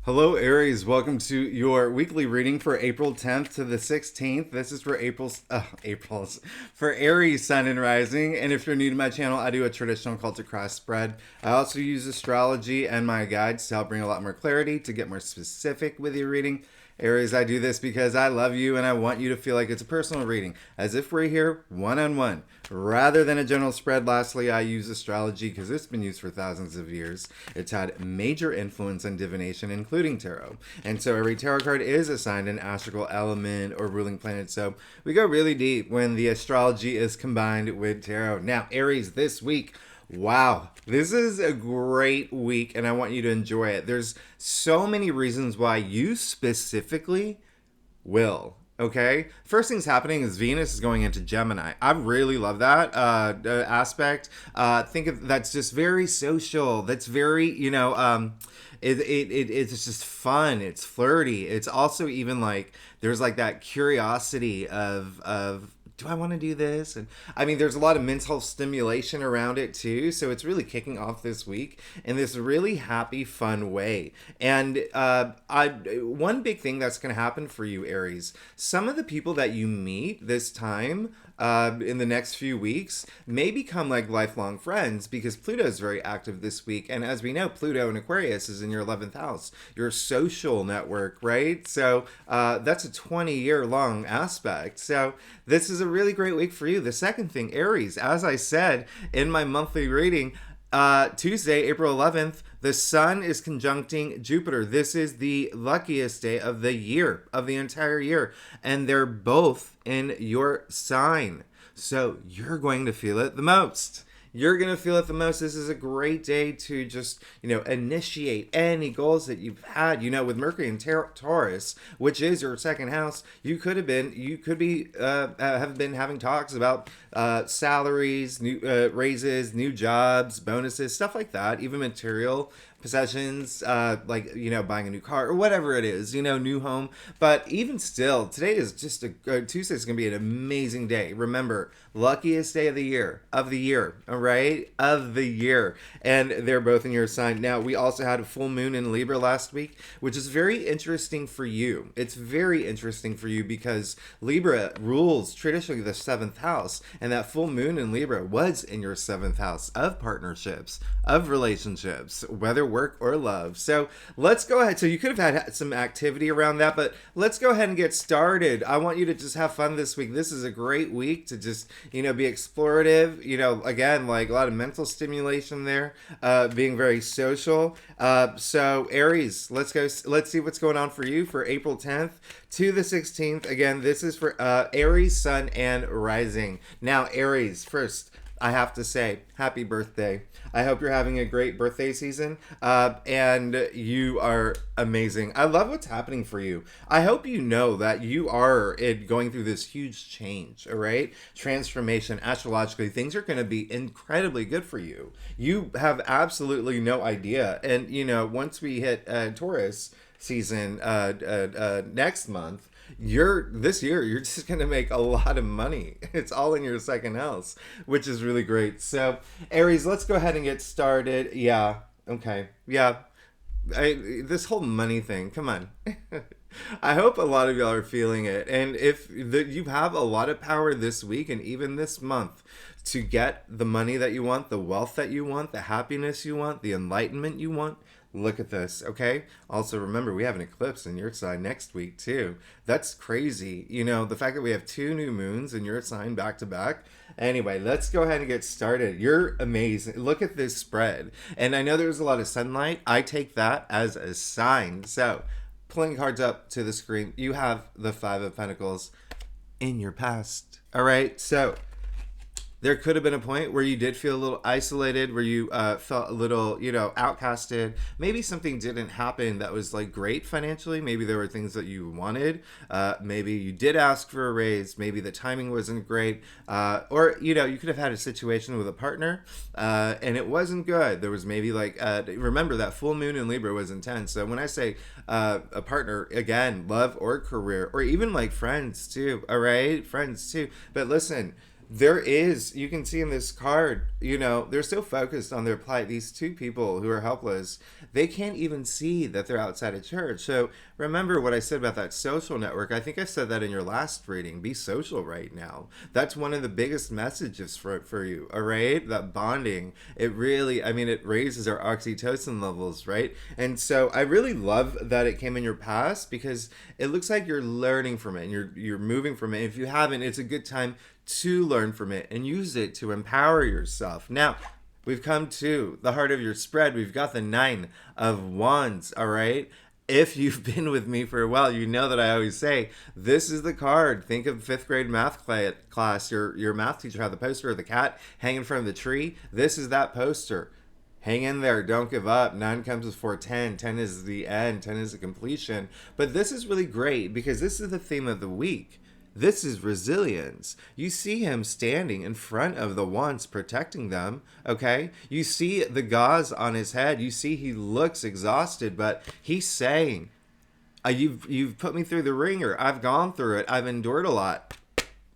Hello, Aries. Welcome to your weekly reading for April 10th to the 16th. This is for for Aries Sun and Rising. And if you're new to my channel, I do a traditional Celtic cross spread. I also use astrology and my guides to help bring a lot more clarity, to get more specific with your reading. Aries, I do this because I love you and I want you to feel like it's a personal reading, as if we're here one-on-one, rather than a general spread. Lastly, I use astrology because it's been used for thousands of years. It's had major influence on divination, including tarot. And so every tarot card is assigned an astrological element or ruling planet. So we go really deep when the astrology is combined with tarot. Now, Aries, this week, wow, this is a great week and I want you to enjoy it. There's so many reasons why you specifically will. Okay, first thing's happening is Venus is going into Gemini. I really love that aspect. Think of that's just very social. That's very, it's just fun. It's flirty. It's also even like there's like that curiosity of do I want to do this? And I mean, there's a lot of mental stimulation around it too. So it's really kicking off this week in this really happy, fun way. And one big thing that's going to happen for you, Aries, some of the people that you meet this time in the next few weeks may become like lifelong friends because Pluto is very active this week. And as we know, Pluto in Aquarius is in your 11th house, your social network, right? So that's a 20-year long aspect. So this is a really great week for you. The second thing, Aries, as I said in my monthly reading, Tuesday, April 11th, the sun is conjuncting Jupiter. This is the luckiest day of the year, of the entire year. And they're both in your sign. So you're going to feel it the most. You're going to feel it the most. This is a great day to just, initiate any goals that you've had, with Mercury in Taurus, which is your second house. You could have been having talks about salaries, new raises, new jobs, bonuses, stuff like that, even material possessions, buying a new car or whatever it is, new home. But even still, today is just Tuesday is going to be an amazing day. Remember, luckiest day of the year, all right, of the year. And they're both in your sign. Now, we also had a full moon in Libra last week, which is very interesting for you. It's very interesting for you because Libra rules traditionally the seventh house. And that full moon in Libra was in your seventh house of partnerships, of relationships, whether work or love. So let's go ahead. So you could have had some activity around that, but let's go ahead and get started. I want you to just have fun this week. This is a great week to just, be explorative, again, like a lot of mental stimulation there, being very social. So Aries, let's see what's going on for you for April 10th to the 16th. Again, this is for Aries, Sun, and Rising. Now, Aries, first, I have to say, happy birthday. I hope you're having a great birthday season, and you are amazing. I love what's happening for you. I hope you know that you are going through this huge change, all right? Transformation, astrologically, things are going to be incredibly good for you. You have absolutely no idea. And, once we hit Taurus season next month, this year you're just gonna make a lot of money. It's all in your second house, which is really great. So Aries, let's go ahead and get started. Yeah, okay, yeah, this whole money thing, come on. I hope a lot of y'all are feeling it, and if you have a lot of power this week and even this month to get the money that you want, the wealth that you want, the happiness you want, the enlightenment you want. Look at this, okay? Also, remember, we have an eclipse in your sign next week, too. That's crazy. The fact that we have 2 new moons in your sign back to back. Anyway, let's go ahead and get started. You're amazing. Look at this spread. And I know there's a lot of sunlight. I take that as a sign. So, pulling cards up to the screen, you have the 5 of Pentacles in your past. All right, so there could have been a point where you did feel a little isolated, where you felt a little, outcasted. Maybe something didn't happen that was like great financially. Maybe there were things that you wanted. Maybe you did ask for a raise. Maybe the timing wasn't great. Or, you could have had a situation with a partner and it wasn't good. There was maybe remember that full moon in Libra was intense. So when I say a partner, again, love or career, or even like friends too, all right? Friends too. But listen, there is, you can see in this card, they're so focused on their plight. These two people who are helpless, they can't even see that they're outside of church. So remember what I said about that social network. I think I said that in your last reading. Be social right now. That's one of the biggest messages for you, all right? That bonding, it really, I mean, it raises our oxytocin levels, right? And so I really love that it came in your past, because it looks like you're learning from it and you're moving from it. If you haven't, it's a good time to learn from it and use it to empower yourself. Now, we've come to the heart of your spread. We've got the Nine of Wands, all right? If you've been with me for a while, you know that I always say, this is the card. Think of fifth grade math class. Your math teacher had the poster of the cat hanging from the tree. This is that poster. Hang in there. Don't give up. 9 comes before 10. 10 is the end. 10 is the completion. But this is really great because this is the theme of the week. This is resilience. You see him standing in front of the wands protecting them, okay? You see the gauze on his head. You see he looks exhausted, but he's saying, you've put me through the ringer. I've gone through it. I've endured a lot.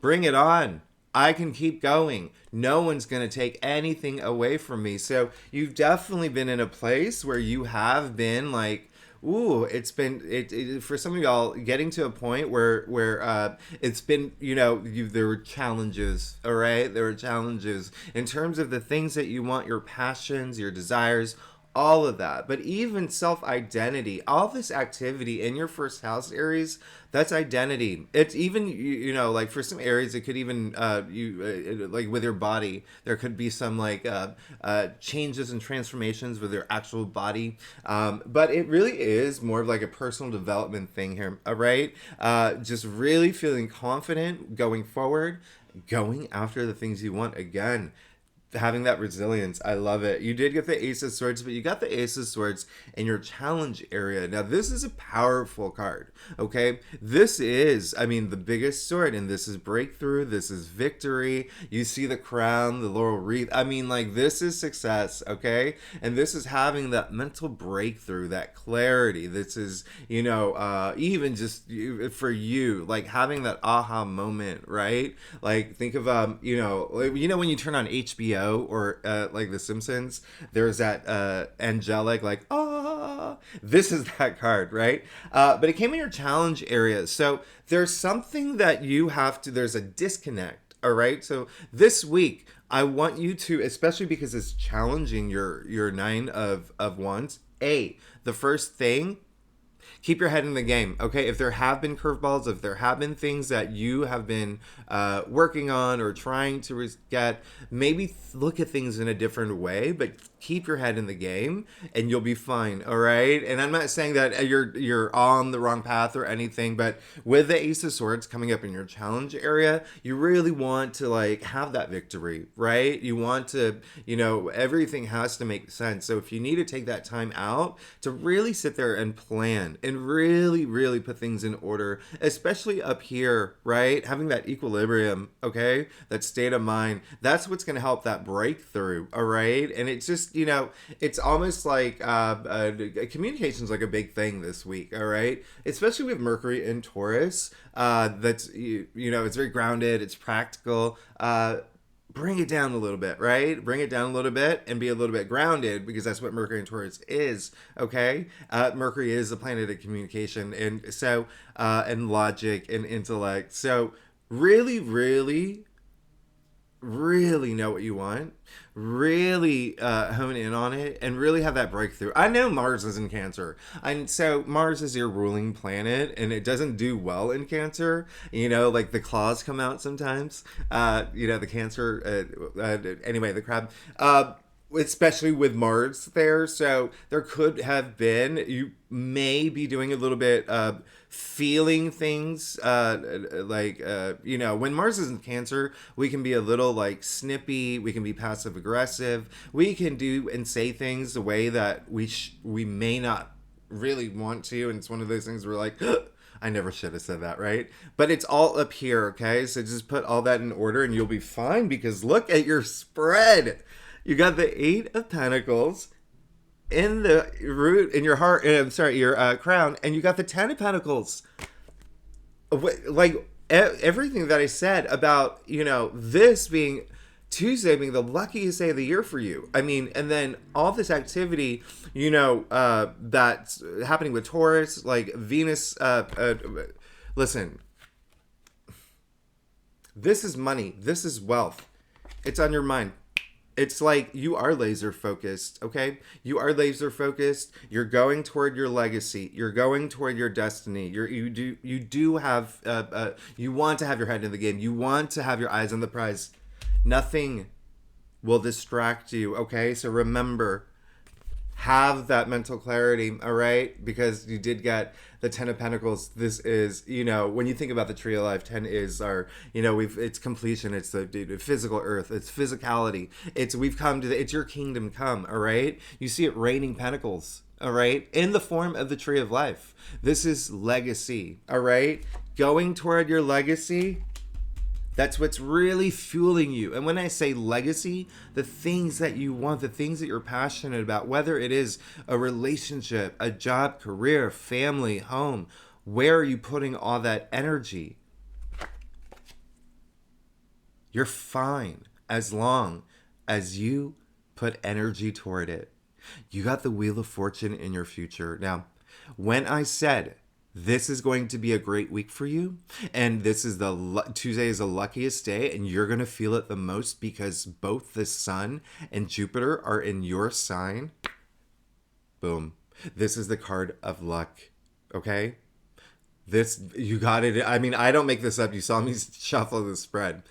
Bring it on. I can keep going. No one's going to take anything away from me. So you've definitely been in a place where you have been like, ooh, it's been for some of y'all getting to a point where it's been, there were challenges, all right? There were challenges in terms of the things that you want, your passions, your desires, all of that. But even self-identity, all this activity in your first house, Aries, that's identity. It's even, like for some Aries, it could even, like with your body, there could be some like changes and transformations with your actual body. But it really is more of like a personal development thing here, all right? Just really feeling confident going forward, going after the things you want again. Having that resilience. I love it. You did get the Ace of Swords, but you got the Ace of Swords in your challenge area. Now, this is a powerful card, okay? This is, the biggest sword, and this is breakthrough. This is victory. You see the crown, the laurel wreath. This is success, okay? And this is having that mental breakthrough, that clarity. This is, even just for you, like having that aha moment, right? Like, think of, when you turn on HBO, or like The Simpsons, there's that angelic this is that card, right? But it came in your challenge area, so there's something that you have to, there's a disconnect, all right? So this week I want you to, especially because it's challenging your Nine of Wands, the first thing, keep your head in the game, okay? If there have been curveballs, if there have been things that you have been working on or trying to get, maybe look at things in a different way, but keep your head in the game and you'll be fine, all right? And I'm not saying that you're on the wrong path or anything, but with the Ace of Swords coming up in your challenge area, you really want to like have that victory, right? You want to, everything has to make sense. So if you need to take that time out to really sit there and plan and really, really put things in order, especially up here, right? Having that equilibrium, okay? That state of mind, that's what's going to help that breakthrough, all right? And it's just, it's almost like communication's like a big thing this week, all right? Especially with Mercury in Taurus, that's, it's very grounded, it's practical, bring it down a little bit, right? Bring it down a little bit and be a little bit grounded, because that's what Mercury and Taurus is, okay? Mercury is the planet of communication, and so, and logic and intellect. So really, really, really know what you want, really hone in on it, and really have that breakthrough. I know Mars is in Cancer, and so Mars is your ruling planet, and it doesn't do well in Cancer. Like the claws come out sometimes. The Cancer. Anyway, the crab. Especially with Mars there, so there could have been, you may be doing a little bit of feeling things when Mars is in Cancer, we can be a little like snippy, we can be passive aggressive, we can do and say things the way that we may not really want to, and it's one of those things where like I never should have said that, right? But it's all up here, okay? So just put all that in order and you'll be fine, because look at your spread. You got the Eight of Pentacles in the root, in your heart, your crown, and you got the 10 of Pentacles. Like, everything that I said about, this being Tuesday being the luckiest day of the year for you. I mean, and then all this activity, that's happening with Taurus, like Venus. Listen, this is money. This is wealth. It's on your mind. It's like you are laser focused, okay? You are laser focused. You're going toward your legacy. You're going toward your destiny. You do have you want to have your head in the game. You want to have your eyes on the prize. Nothing will distract you, okay? So remember, have that mental clarity, all right? Because you did get the 10 of Pentacles. This is, when you think about the tree of life, 10 is our, it's completion. It's the physical earth. It's physicality. We've come to it's your kingdom come, all right? You see it raining pentacles, all right? In the form of the tree of life. This is legacy, all right? Going toward your legacy. That's what's really fueling you. And when I say legacy, the things that you want, the things that you're passionate about, whether it is a relationship, a job, career, family, home, where are you putting all that energy? You're fine as long as you put energy toward it. You got the Wheel of Fortune in your future. Now, when I said this is going to be a great week for you, and this is Tuesday is the luckiest day, and you're going to feel it the most because both the sun and Jupiter are in your sign. Boom. This is the card of luck. Okay? This, you got it. I mean, I don't make this up. You saw me shuffle the spread.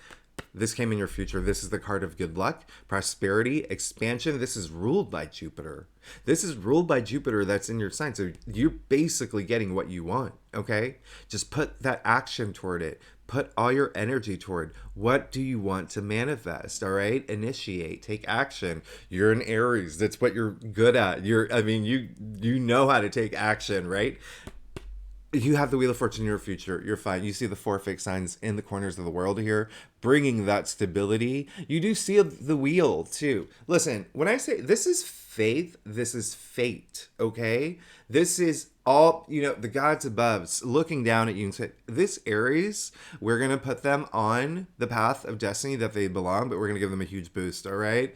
This came in your future. This is the card of good luck, prosperity, expansion. This is ruled by Jupiter. This is ruled by Jupiter that's in your sign. So you're basically getting what you want, okay? Just put that action toward it. Put all your energy toward what do you want to manifest, all right? Initiate, take action. You're an Aries. That's what you're good at. You know how to take action, right? You have the Wheel of Fortune in your future. You're fine. You see the 4 fixed signs in the corners of the world here, bringing that stability. You do see the wheel too. Listen, when I say this is faith, this is fate, okay? This is all, the gods above looking down at you and say, this Aries, we're going to put them on the path of destiny that they belong, but we're going to give them a huge boost, all right?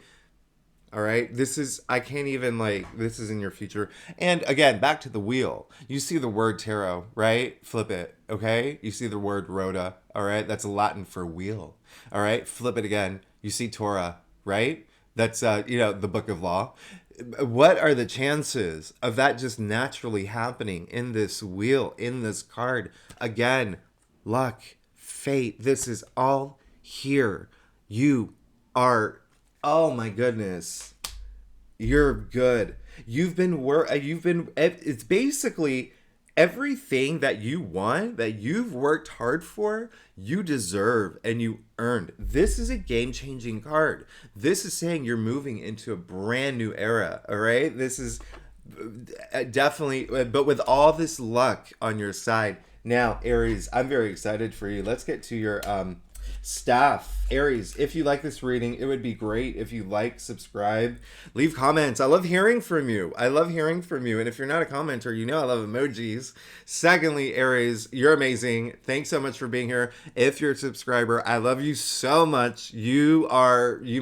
All right, this is this is in your future. And again, back to the wheel. You see the word tarot, right? Flip it, okay? You see the word rota, all right? That's Latin for wheel, all right? Flip it again. You see Torah, right? That's, the book of law. What are the chances of that just naturally happening in this wheel, in this card? Again, luck, fate, this is all here. You are, oh my goodness, you're good. It's basically everything that you want, that you've worked hard for, you deserve and you earned. This is a game-changing card. This is saying you're moving into a brand new era, all right? This is definitely, but with all this luck on your side. Now, Aries, I'm very excited for you. Let's get to your staff. Aries, if you like this reading, it would be great if you subscribe, leave comments. I love hearing from you. And if you're not a commenter, I love emojis. Secondly, Aries, you're amazing. Thanks so much for being here. If you're a subscriber, I love you so much. You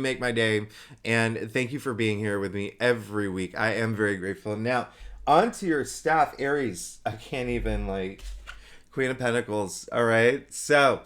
make my day. And thank you for being here with me every week. I am very grateful. Now, on to your staff, Aries. I can't even Queen of Pentacles. All right. So,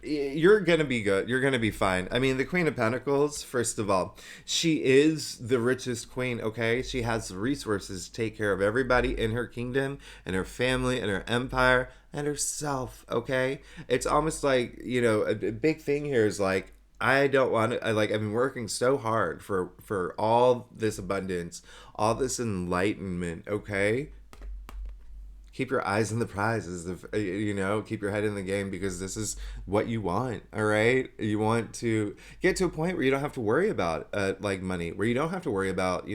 you're gonna be good. You're gonna be fine. I mean, the Queen of Pentacles, first of all, she is the richest queen, okay? She has the resources to take care of everybody in her kingdom and her family and her empire and herself, okay? It's almost like, a big thing here is I don't want to, I've been working so hard for all this abundance, all this enlightenment, okay? Keep your eyes on the prize, keep your head in the game, because this is what you want, all right? You want to get to a point where you don't have to worry about money, where you don't have to worry about,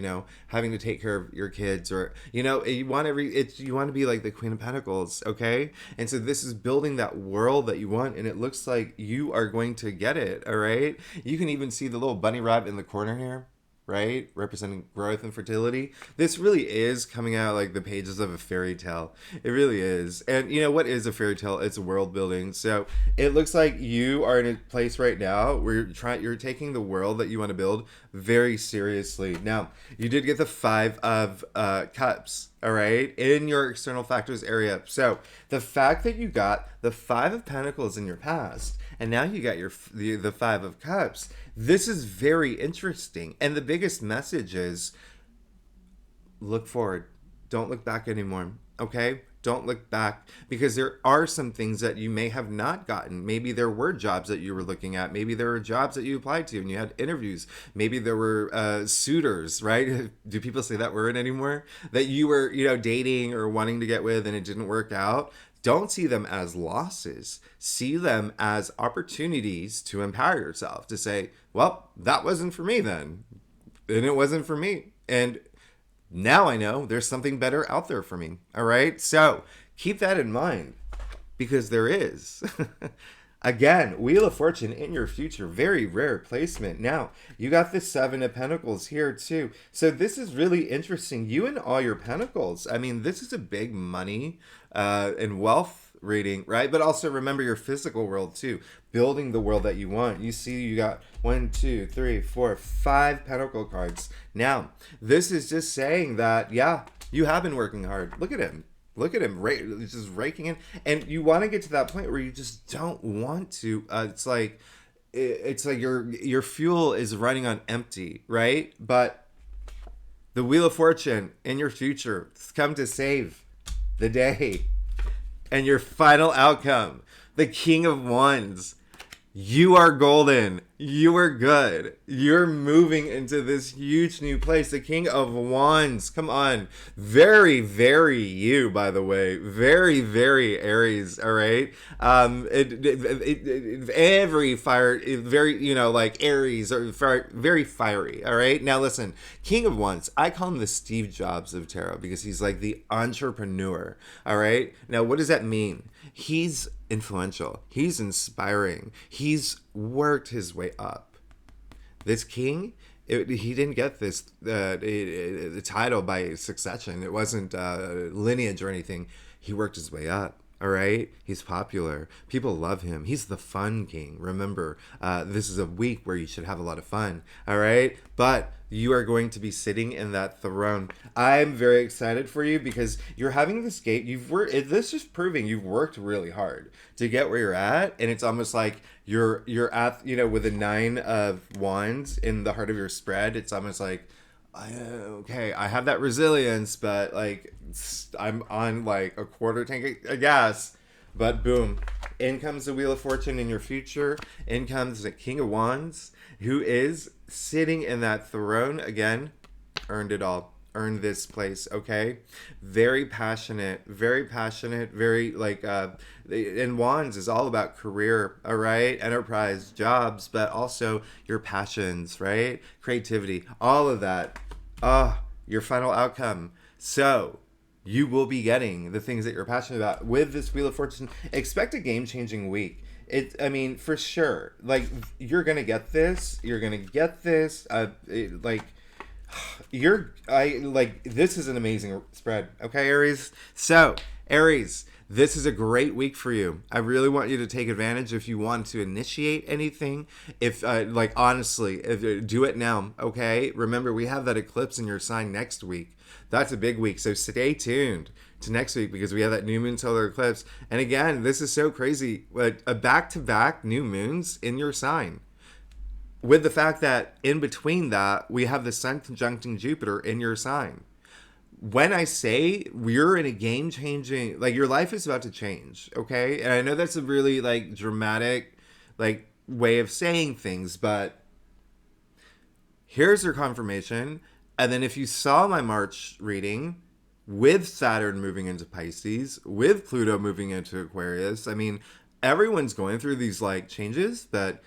having to take care of your kids, or, you want to be like the Queen of Pentacles, okay? And so this is building that world that you want, and it looks like you are going to get it, all right? You can even see the little bunny rabbit in the corner here, right? Representing growth and fertility. This really is coming out like the pages of a fairy tale. It really is. And you know what is a fairy tale? It's world building. So it looks like you are in a place right now where you're taking the world that you want to build very seriously. Now, you did get the 5 of Cups, all right, in your external factors area. So the fact that you got the 5 of Pentacles in your past, and now you got the 5 of Cups, this is very interesting. And the biggest message is look forward. Don't look back anymore. Okay? Don't look back, because there are some things that you may have not gotten. Maybe there were jobs that you were looking at. Maybe there were jobs that you applied to and you had interviews. Maybe there were suitors, right? Do people say that word anymore? That you were, dating or wanting to get with and it didn't work out. Don't see them as losses. See them as opportunities to empower yourself, to say, well, that wasn't for me then. And it wasn't for me. And now I know there's something better out there for me. All right. So keep that in mind, because there is. Again, Wheel of Fortune in your future. Very rare placement. Now, you got the 7 of Pentacles here too. So this is really interesting. You and all your Pentacles. I mean, this is a big money and wealth reading, right? But also remember your physical world too. Building the world that you want. You see, you got 1, 2, 3, 4, 5 Pentacle cards. Now, this is just saying that, yeah, you have been working hard. Look at him. Look at him, just raking in. And you want to get to that point where you just don't want to. It's like your fuel is running on empty, right? But the Wheel of Fortune in your future has come to save the day. And your final outcome, the King of Wands. You are golden. You are good. You're moving into this huge new place. The King of Wands. Come on. Very, very you, by the way. Very, very Aries. All right. Every fire, very, like Aries, or very fiery. All right. Now listen, King of Wands. I call him the Steve Jobs of tarot, because he's like the entrepreneur. All right. Now, what does that mean? He's influential. He's inspiring. He's worked his way up. This king, he didn't get this the title by succession. It wasn't lineage or anything. He worked his way up. All right. He's popular. People love him. He's the fun king. Remember, this is a week where you should have a lot of fun. All right. But you are going to be sitting in that throne. I'm very excited for you, because you're having this gate. This is proving you've worked really hard to get where you're at. And it's almost like you're at, with a 9 of Wands in the heart of your spread. It's almost like, okay, I have that resilience, but like I'm on like a quarter tank of gas. But boom, in comes the Wheel of Fortune in your future. In comes the King of Wands, who is sitting in that throne again. Earned it all. Earned this place. Okay, very passionate. Very like and Wands is all about career. All right, enterprise, jobs, but also your passions, right? Creativity, all of that. Your final outcome. So you will be getting the things that you're passionate about with this Wheel of Fortune. Expect a game-changing week. For sure. Like, you're gonna get this. This is an amazing spread. Okay, Aries. So, Aries, this is a great week for you. I really want you to take advantage if you want to initiate anything. Honestly, do it now. Okay. Remember, we have that eclipse in your sign next week. That's a big week. So stay tuned to next week, because we have that new moon solar eclipse. And again, this is so crazy. A back-to-back new moons in your sign, with the fact that in between that, we have the sun conjuncting Jupiter in your sign. When I say we're in a game-changing, like, your life is about to change, okay? And I know that's a really, like, dramatic, like, way of saying things, but here's your confirmation. And then if you saw my March reading, with Saturn moving into Pisces, with Pluto moving into Aquarius, I mean, everyone's going through these, like, changes, but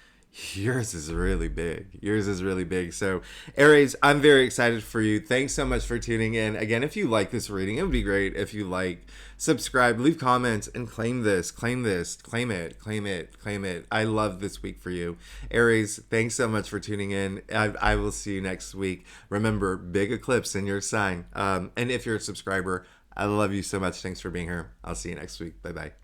Yours is really big. Yours is really big. So, Aries, I'm very excited for you. Thanks so much for tuning in. Again, if you like this reading, it would be great if you like, subscribe, leave comments, and claim this, claim this, claim it, claim it, claim it. I love this week for you. Aries, thanks so much for tuning in. I will see you next week. Remember, big eclipse in your sign. And if you're a subscriber, I love you so much. Thanks for being here. I'll see you next week. Bye bye.